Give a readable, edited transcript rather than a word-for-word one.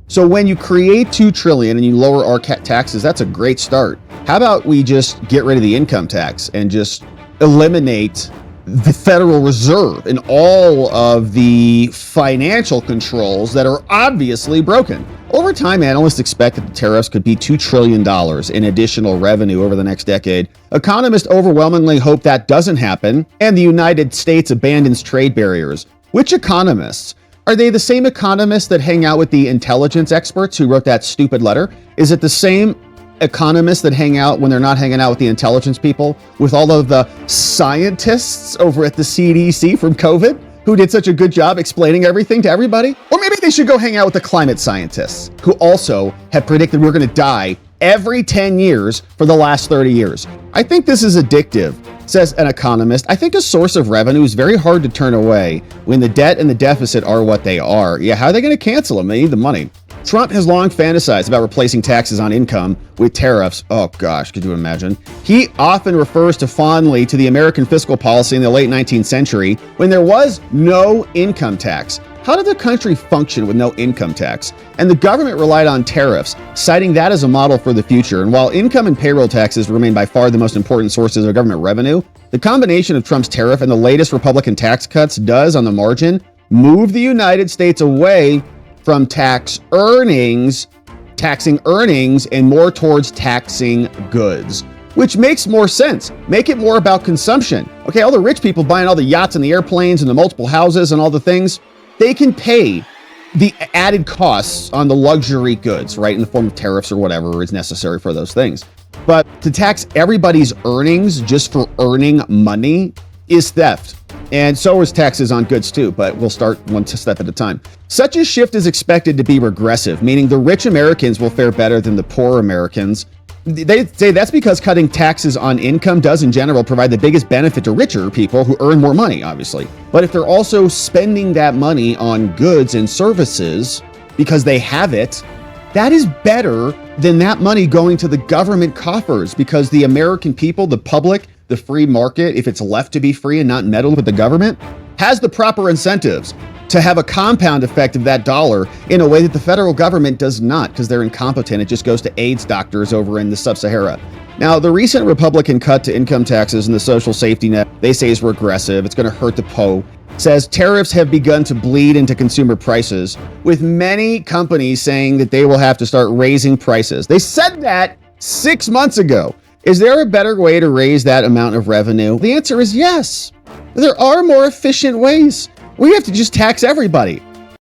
So when you create $2 trillion and you lower our taxes, that's a great start. How about we just get rid of the income tax and just eliminate the Federal Reserve and all of the financial controls that are obviously broken? Over time, analysts expect that the tariffs could be $2 trillion in additional revenue over the next decade. Economists overwhelmingly hope that doesn't happen and the United States abandons trade barriers. Which economists? Are they the same economists that hang out with the intelligence experts who wrote that stupid letter? Is it the same economists that hang out when they're not hanging out with the intelligence people, with all of the scientists over at the CDC from COVID who did such a good job explaining everything to everybody? Or maybe they should go hang out with the climate scientists who also have predicted we're going to die every 10 years for the last 30 years. I think this is addictive, says an economist. I think a source of revenue is very hard to turn away when the debt and the deficit are what they are. Yeah, how are they going to cancel them? They need the money. Trump has long fantasized about replacing taxes on income with tariffs. Oh gosh, could you imagine? He often refers fondly to the American fiscal policy in the late 19th century when there was no income tax. How did the country function with no income tax? And the government relied on tariffs, citing that as a model for the future. And while income and payroll taxes remain by far the most important sources of government revenue, the combination of Trump's tariff and the latest Republican tax cuts does, on the margin, move the United States away from taxing earnings and more towards taxing goods, which makes more sense. Make it more about consumption. Okay, all the rich people buying all the yachts and the airplanes and the multiple houses and all the things, they can pay the added costs on the luxury goods, right, in the form of tariffs or whatever is necessary for those things. But to tax everybody's earnings just for earning money is theft. And so is taxes on goods too, but we'll start one step at a time. Such a shift is expected to be regressive, meaning the rich Americans will fare better than the poor Americans. They say that's because cutting taxes on income does in general provide the biggest benefit to richer people who earn more money, obviously. But if they're also spending that money on goods and services because they have it, that is better than that money going to the government coffers, because the American people, the public, the free market, if it's left to be free and not meddled with the government, has the proper incentives to have a compound effect of that dollar in a way that the federal government does not, because they're incompetent. It just goes to AIDS doctors over in the sub-Sahara. Now, the recent Republican cut to income taxes and the social safety net, they say is regressive. It's going to hurt the PO. Says tariffs have begun to bleed into consumer prices, with many companies saying that they will have to start raising prices. They said that 6 months ago. Is there a better way to raise that amount of revenue? The answer is yes. There are more efficient ways. We have to just tax everybody.